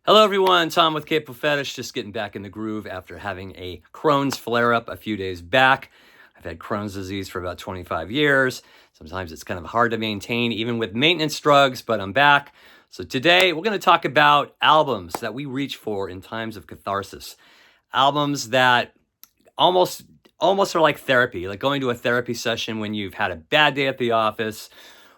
Hello everyone, Tom with Cape Fetish, just getting back in the groove after having a Crohn's flare-up a few days back. I've had Crohn's disease for about 25 years. Sometimes it's kind of hard to maintain even with maintenance drugs, but I'm back. So today we're going to talk about albums that we reach for in times of catharsis. Albums that almost are like therapy, like going to a therapy session when you've had a bad day at the office,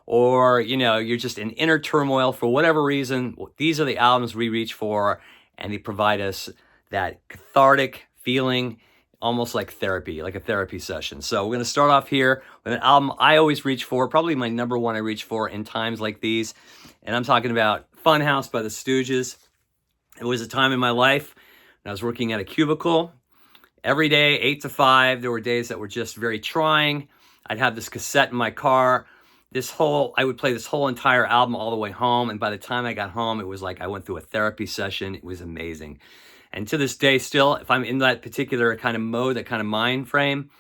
or you're just in inner turmoil for whatever reason. These are the albums we reach for, and they provide us that cathartic feeling, almost like therapy, like a therapy session. So we're going to start off here with an album I always reach for, probably my number one I reach for in times like these, and I'm talking about Funhouse by the Stooges. It was a time in my life when I was working at a cubicle every day, 8 to 5. There were days that were just very trying. I'd have this cassette in my car. I would play this whole entire album all the way home, and by the time I got home, it was like I went through a therapy session. It was amazing. And to this day, still, if I'm in that particular kind of mode, that kind of mind frame,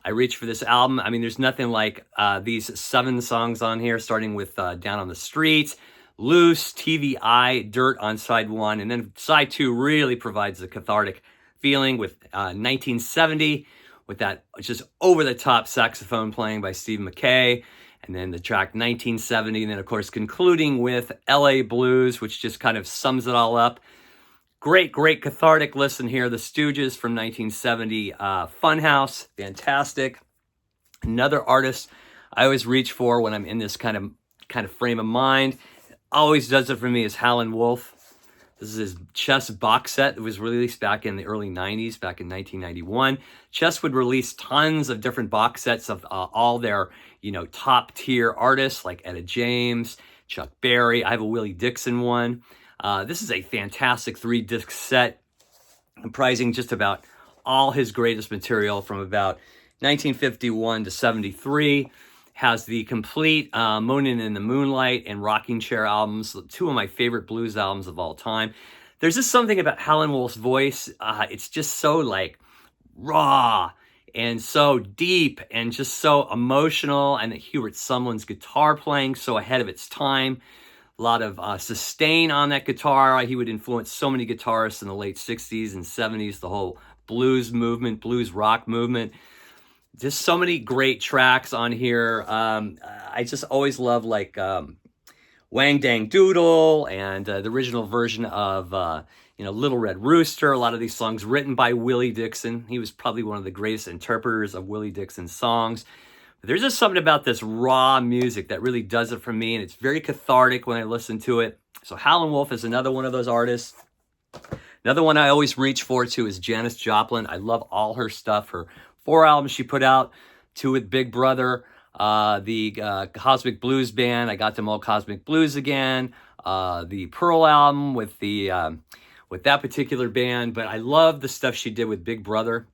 I reach for this album. I mean, there's nothing like these 7 songs on here, starting with Down on the Street, Loose, TVI, Dirt on side 1, and then side 2 really provides the cathartic feeling with 1970, with that just over-the-top saxophone playing by Steve McKay. And then the track 1970, and then, of course, concluding with LA Blues, which just kind of sums it all up. Great cathartic listen here. The Stooges from 1970, Funhouse, fantastic. Another artist I always reach for when I'm in this kind of frame of mind, always does it for me, is Howen Wolf. This is his Chess box set. It was released back in the early 90s, back in 1991. Chess would release tons of different box sets of all their, top tier artists like Etta James, Chuck Berry. I have a Willie Dixon one. This is a fantastic 3-disc set comprising just about all his greatest material from about 1951 to 73. Has the complete Moanin' in the Moonlight and Rocking Chair albums, 2 of my favorite blues albums of all time. There's just something about Howen Wolf's voice. It's just so like raw and so deep and just so emotional. And Hubert Sumlin's guitar playing so ahead of its time. A lot of sustain on that guitar. He would influence so many guitarists in the late 60s and 70s, the whole blues movement, blues rock movement. Just so many great tracks on here. I just always love like Wang Dang Doodle and the original version of Little Red Rooster. A lot of these songs written by Willie Dixon. He was probably one of the greatest interpreters of Willie Dixon's songs. But there's just something about this raw music that really does it for me, and it's very cathartic when I listen to it. So Howen Wolf is another one of those artists. Another one I always reach for too is Janis Joplin. I love all her stuff. Her 4 albums she put out, 2 with Big Brother, the Cosmic Blues Band. I got them all Cosmic Blues again. The Pearl album with that particular band. But I love the stuff she did with Big Brother.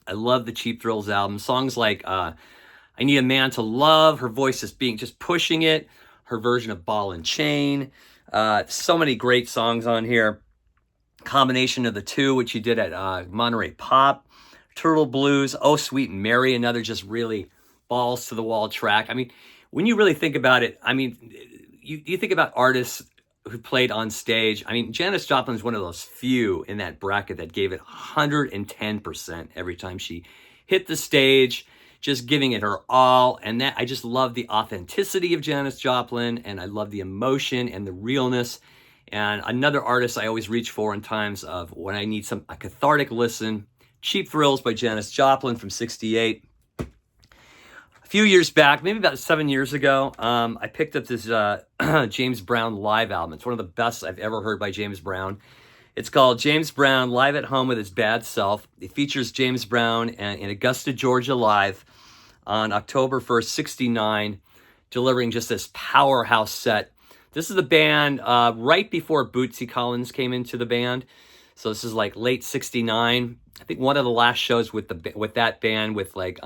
I love the Cheap Thrills album. Songs like I Need a Man to Love. Her voice just pushing it. Her version of Ball and Chain. So many great songs on here. Combination of the 2, which she did at Monterey Pop. Turtle Blues, Oh Sweet Mary, another just really balls to the wall track. I mean, when you really think about it, I mean, you think about artists who played on stage. I mean, Janis Joplin is one of those few in that bracket that gave it 110% every time she hit the stage, just giving it her all. And that I just love the authenticity of Janis Joplin, and I love the emotion and the realness. And another artist I always reach for in times of when I need a cathartic listen, Cheap Thrills by Janis Joplin from 68. A few years back, maybe about 7 years ago, I picked up this James Brown live album. It's one of the best I've ever heard by James Brown. It's called James Brown Live at Home with His Bad Self. It features James Brown in Augusta, Georgia live on October 1st, 69, delivering just this powerhouse set. This is the band right before Bootsy Collins came into the band. So this is like late 69. I think one of the last shows with that band with like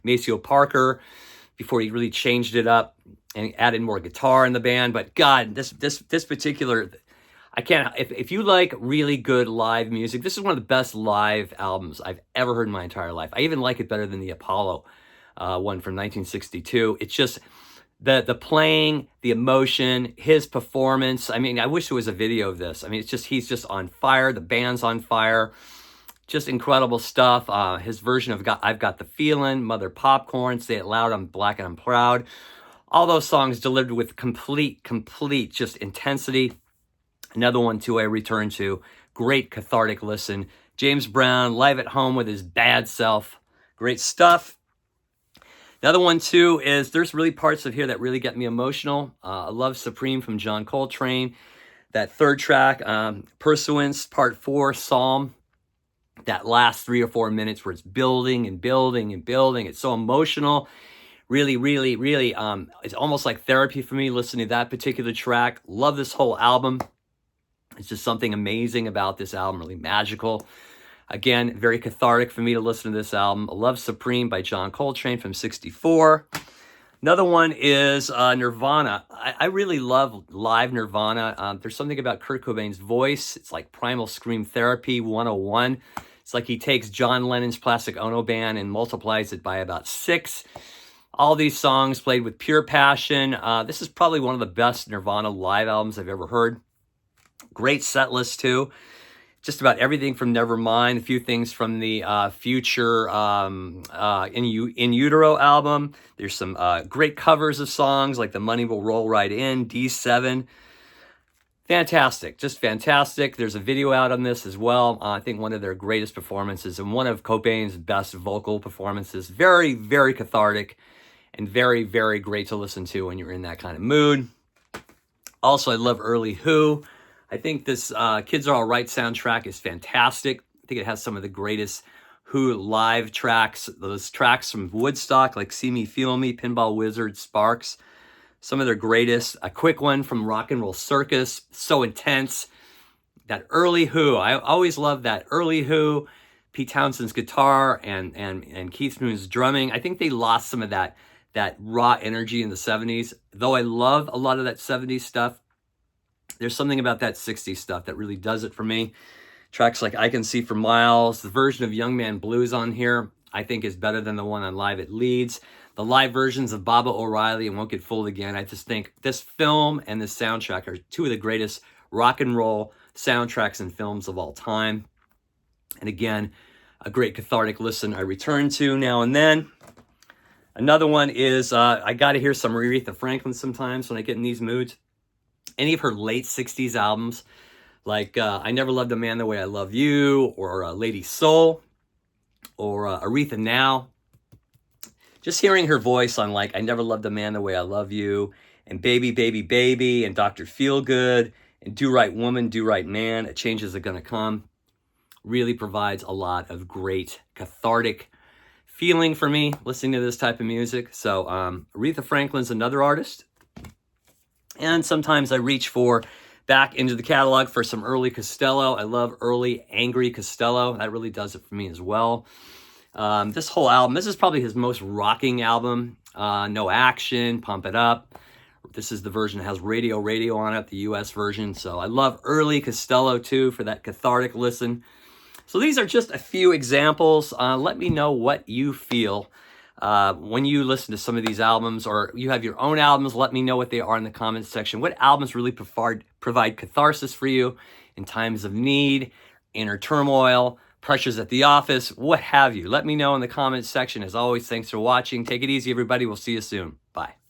Maceo Parker before he really changed it up and added more guitar in the band. But God, this particular, I can't, if you like really good live music, this is one of the best live albums I've ever heard in my entire life. I even like it better than the Apollo one from 1962. It's just the playing, the emotion, his performance. I mean, I wish there was a video of this. I mean, it's just, he's just on fire. The band's on fire. Just incredible stuff. His version of I've Got the Feeling, Mother Popcorn, Say It Loud, I'm Black and I'm Proud. All those songs delivered with complete just intensity. Another one too I return to. Great cathartic listen. James Brown, live at home with his bad self. Great stuff. Another one too is there's really parts of here that really get me emotional. I love Supreme from John Coltrane. That third track, Pursuance, Part 4, Psalm. That last 3 or 4 minutes where it's building and building and building. It's so emotional. Really, it's almost like therapy for me listening to that particular track. Love this whole album. It's just something amazing about this album, really magical. Again, very cathartic for me to listen to this album. I love Supreme by John Coltrane from '64. Another one is Nirvana. I really love live Nirvana. There's something about Kurt Cobain's voice. It's like Primal Scream Therapy 101. It's like he takes John Lennon's Plastic Ono Band and multiplies it by about 6. All these songs played with pure passion. This is probably one of the best Nirvana live albums I've ever heard. Great set list too. Just about everything from Nevermind, a few things from the future In Utero album. There's some great covers of songs like The Money Will Roll Right In, D7. Fantastic, just fantastic. There's a video out on this as well. I think one of their greatest performances and one of Cobain's best vocal performances. Very, very cathartic and very, very great to listen to when you're in that kind of mood. Also, I love early Who. I think this Kids Are All Right soundtrack is fantastic. I think it has some of the greatest Who live tracks. Those tracks from Woodstock, like See Me, Feel Me, Pinball Wizard, Sparks. Some of their greatest. A quick one from Rock and Roll Circus. So intense. That early Who. I always loved that early Who. Pete Townshend's guitar and Keith Moon's drumming. I think they lost some of that raw energy in the 70s. Though I love a lot of that 70s stuff, there's something about that 60s stuff that really does it for me. Tracks like I Can See for Miles. The version of Young Man Blues on here, I think, is better than the one on Live at Leeds. The live versions of Baba O'Reilly and Won't Get Fooled Again. I just think this film and this soundtrack are two of the greatest rock and roll soundtracks and films of all time. And again, a great cathartic listen I return to now and then. Another one is, I got to hear some Aretha Franklin sometimes when I get in these moods. Any of her late 60s albums, like I Never Loved a Man the Way I Love You, or Lady Soul, or Aretha Now. Just hearing her voice on like I Never Loved a Man the Way I Love You, and Baby, Baby, Baby, and Dr. Feelgood, and Do Right Woman, Do Right Man, A Changes Are Gonna Come, really provides a lot of great cathartic feeling for me listening to this type of music. So Aretha Franklin's another artist. And sometimes I reach for back into the catalog for some early Castello. I love early angry Castello. That really does it for me as well. This whole album, this is probably his most rocking album. No Action, Pump It Up. This is the version that has Radio on it, the US version. So I love early Castello too for that cathartic listen. So these are just a few examples. Let me know what you feel when you listen to some of these albums, or you have your own albums. Let me know what they are in the comments section. What albums really provide catharsis for you in times of need, inner turmoil, pressures at the office, what have you. Let me know in the comments section. As always, thanks for watching. Take it easy, everybody. We'll see you soon. Bye.